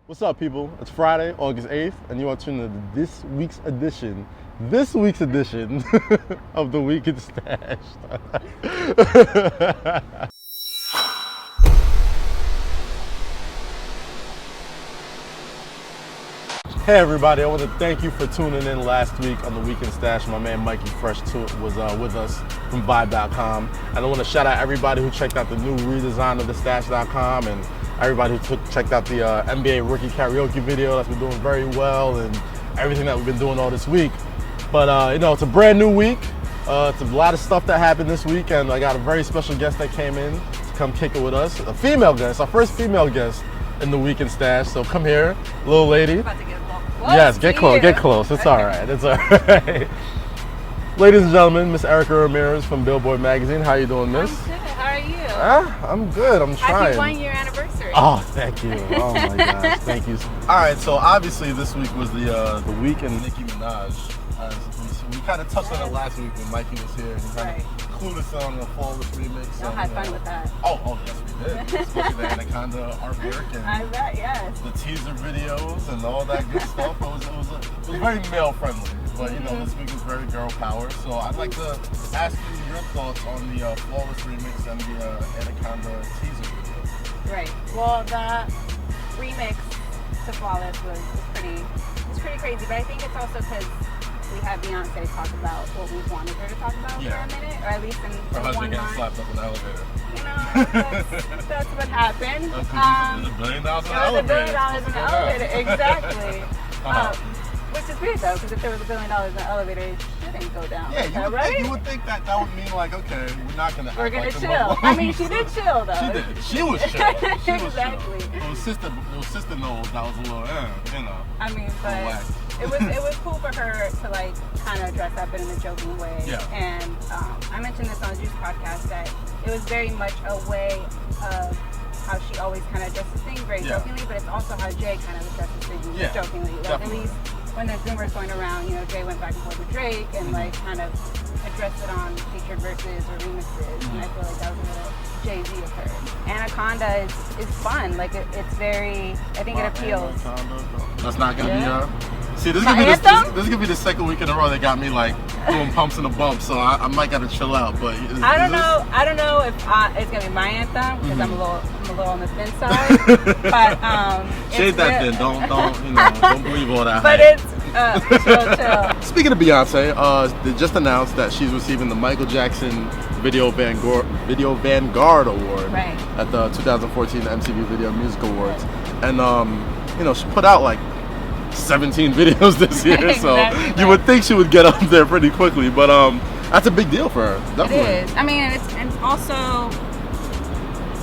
What's up, people? It's Friday, August 8th, and you are tuning into this week's edition of the Week in Stash. Hey everybody, I want to thank you for tuning in last week on the Week in Stash. My man Mikey Fresh was with us from Vibe.com. And I want to shout out everybody who checked out the new redesign of the Stash.com and everybody who checked out the NBA rookie karaoke video. That's been doing very well, and everything that we've been doing all this week. But it's a brand new week. It's a lot of stuff that happened this week, and I got a very special guest that came in to come kick it with us. A female guest, our first female guest in the Week in Stash. So come here, little lady. About to get a little close. Yes, get close, get close. It's all right. It's all right. Ladies and gentlemen, Miss Erika Ramirez from Billboard Magazine. How you doing, Miss? I'm good. How are you? I'm good. I'm trying. Happy 1 year anniversary. Oh, thank you. Oh my gosh, thank you. All right, so obviously this week was the week in Nicki Minaj. We kind of touched on it last week when Mikey was here. He kind of clued us on the Flawless remix. Y'all had fun with that. Oh yes, we did. Especially the Anaconda artwork and I bet, yes. the teaser videos and all that good stuff. It was very male friendly, but this week was very girl power. So I'd like to ask you your thoughts on the Flawless remix and the Anaconda teaser video. Right. Well, the remix to Flawless was pretty crazy, but I think it's also because we had Beyonce talk about what we wanted her to talk about for a minute, or at least in her husband one getting line. slapped up in the elevator. That's what happened. There's $1 billion in the elevator. There's $1 billion in the elevator, exactly. Which is weird though, because if there was $1 billion in the elevator, it shouldn't go down. Yeah, right? You would think that would mean like, okay, we're not gonna. We're gonna like chill. I mean, she did chill though. She did. She was chill. She was exactly. chill. It was sister knows that was a little, I mean, but it was cool for her to like kind of dress up in a joking way. Yeah. And I mentioned this on Juice podcast that it was very much a way of how she always kind of addresses things very jokingly, but it's also how Jay kind of addresses things jokingly. Like at least when there's rumors going around, Jay went back and forth with Drake and like kind of addressed it on featured verses or remixes, and I feel like that was a little Jay-Z of her. Anaconda is fun. Like it's very, I think it appeals. That's not gonna be See, this is gonna be the second week in a row that got me like doing pumps and a bump, so I might gotta chill out. But I don't know if it's gonna be my anthem because I'm a little on the thin side. But shade that then. Don't believe all that. But it's chill. Speaking of Beyonce, they just announced that she's receiving the Michael Jackson Video Vanguard Award at the 2014 MTV Video Music Awards, and she put out like 17 videos this year, so you would think she would get up there pretty quickly, but that's a big deal for her. Definitely. It is. I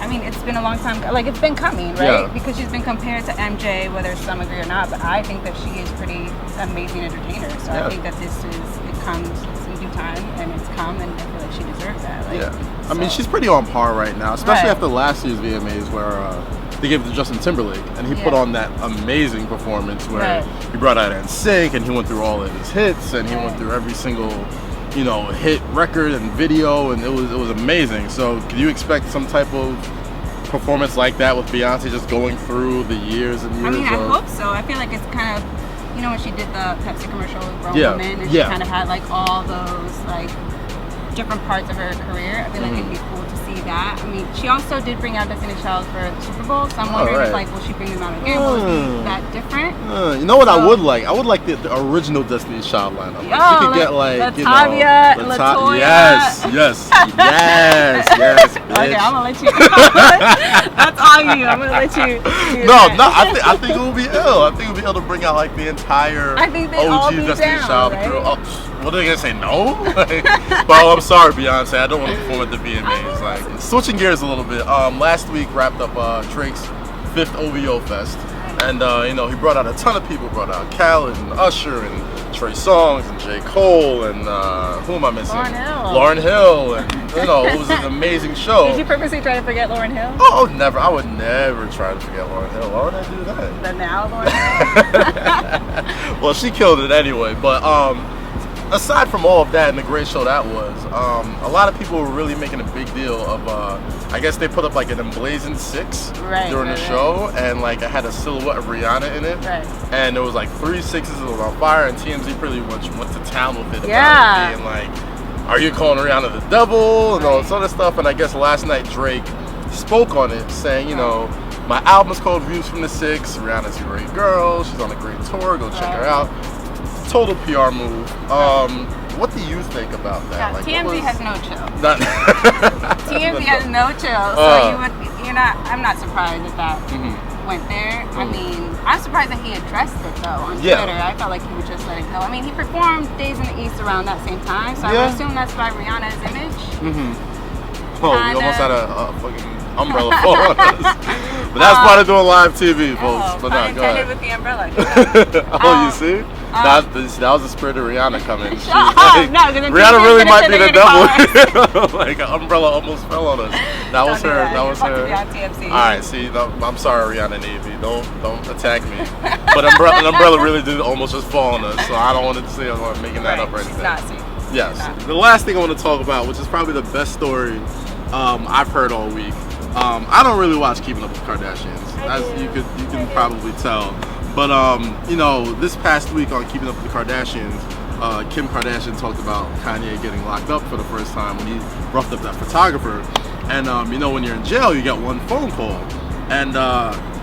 mean, it's been a long time, like it's been coming, right? Because she's been compared to MJ, whether some agree or not, but I think that she is pretty amazing entertainer, so I think that it comes in due time, and it's come, and I feel like she deserves that. I mean, she's pretty on par right now, especially after last year's VMAs where they gave it to Justin Timberlake, and he put on that amazing performance where he brought out NSYNC, and he went through all of his hits, and he went through every single, hit record and video, and it was amazing. So, could you expect some type of performance like that with Beyonce just going through the years and years? I mean, I hope so. I feel like it's kind of, when she did the Pepsi commercial with Grown Woman, and she kind of had like all those like different parts of her career. I feel like it'd be cool to see that. I mean, she also did bring out Destiny's Child for the Super Bowl, so I'm wondering if will she bring them out again? Will it be that different? You know what I would like? I would like the original Destiny's Child lineup. Yo, she could get like Latavia, LaToya. Yes. Bitch. Okay, I'm gonna let you. That's all you. I'm gonna let you. I think it would be ill. I think it would be ill to bring out like the entire OG Destiny's Child crew. What are they gonna say? No? Well, I'm sorry, Beyonce. I don't want to perform at the VMAs. Like switching gears a little bit. Last week wrapped up Drake's 5th OVO Fest, and he brought out a ton of people. Brought out Khaled and Usher and Trey Songz and J. Cole and who am I missing? Lauryn Hill, and it was an amazing show. Did you purposely try to forget Lauryn Hill? Oh, never. I would never try to forget Lauryn Hill. Why would I do that? The now Lauryn Hill. Well, she killed it anyway, but aside from all of that and the great show that was, a lot of people were really making a big deal of, I guess they put up like an emblazoned 6 during the show, and like it had a silhouette of Rihanna in it, and there was like 3 6s that was on fire, and TMZ pretty much went to town with it about it, being like, are you calling Rihanna the devil, and all this other stuff. And I guess last night Drake spoke on it, saying, you know, my album is called Views from the 6, Rihanna's a great girl, she's on a great tour, go check her out. Total PR move. What do you think about that? Yeah, like, TMZ has no chill. TMZ has no chill. So I'm not surprised that went there. I mean, I'm surprised that he addressed it though on Twitter. I felt like he would just let it go. I mean, he performed Days in the East around that same time, so I would assume that's by Rihanna's image. Oh, we almost had a fucking umbrella fall on us. But that's part of doing live TV, folks. But no, go ahead. With the umbrella. You see? That was the spirit of Rihanna coming. Rihanna really might be the devil. Like an umbrella almost fell on us. That was her. That was her. All right, see, I'm sorry, Rihanna Navy. Don't attack me. But an umbrella really did almost just fall on us. So I don't want to say I'm making that up or anything. Yes. The last thing I want to talk about, which is probably the best story I've heard all week. I don't really watch Keeping Up with the Kardashians, as you can probably tell. But you know, this past week on Keeping Up with the Kardashians, Kim Kardashian talked about Kanye getting locked up for the first time when he roughed up that photographer. And you know, when you're in jail, you get one phone call, and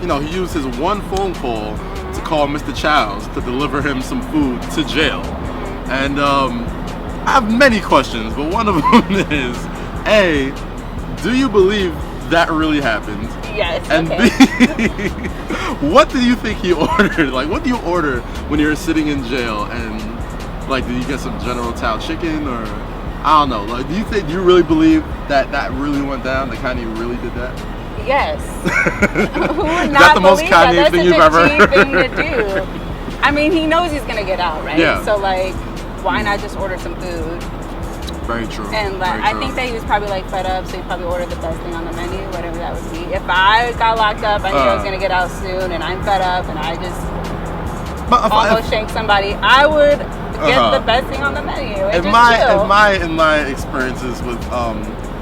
you know, he used his one phone call to call Mr. Childs to deliver him some food to jail. And I have many questions, but one of them is, A, do you believe that really happened? Yes. And B, what do you think he ordered? Like, what do you order when you're sitting in jail? And like, did you get some General Tao chicken, or I don't know? Like, do you really believe that really went down? That Kanye really did that? Yes. Who would Is not that the most believe that? Kanye That's thing such you've a ever cheap heard? thing to do. I mean, he knows he's gonna get out, right? Yeah. So like, why not just order some food? Very true. And like, I think that he was probably like fed up, so he probably ordered the best thing on the menu, whatever that would be. If I got locked up, I knew I was gonna get out soon, and I'm fed up, and I just almost shanked somebody, I would get the best thing on the menu. And in my experiences with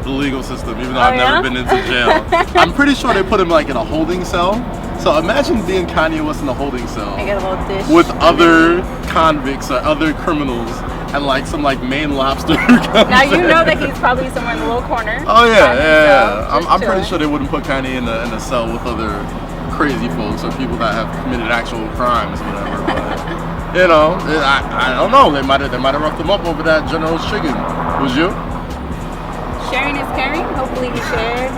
the legal system, even though I've never been into jail, I'm pretty sure they put him like in a holding cell. So imagine being Kanye West in a holding cell with other convicts or other criminals, and like some like Maine lobster. Now you know that he's probably somewhere in the little corner. Oh yeah. I'm pretty sure they wouldn't put Kanye in a cell with other crazy folks or people that have committed actual crimes, or whatever. But you know, I don't know. They might have roughed him up over that General's chicken. Was you? Sharing is caring. Hopefully he shared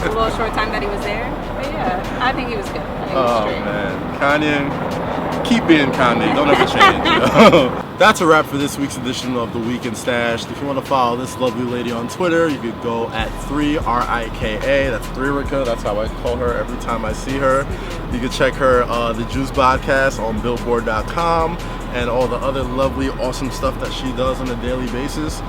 the little short time that he was there. But yeah, I think he was good. I think he was straight. Man, Kanye, keep being Kanye. Don't ever change. That's a wrap for this week's edition of The Weekend Stashed. If you want to follow this lovely lady on Twitter, you could go at 3RIKA. That's 3Rika. That's how I call her every time I see her. You can check her The Juice podcast on Billboard.com and all the other lovely, awesome stuff that she does on a daily basis.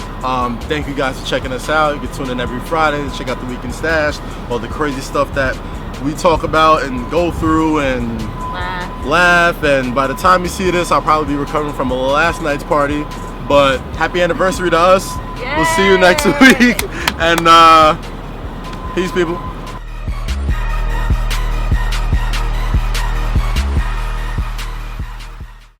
Thank you guys for checking us out. You can tune in every Friday to check out The Weekend Stashed, all the crazy stuff that we talk about and go through and laugh. And by the time you see this, I'll probably be recovering from a last night's party. But happy anniversary to us. Yay. We'll see you next week. And peace, people.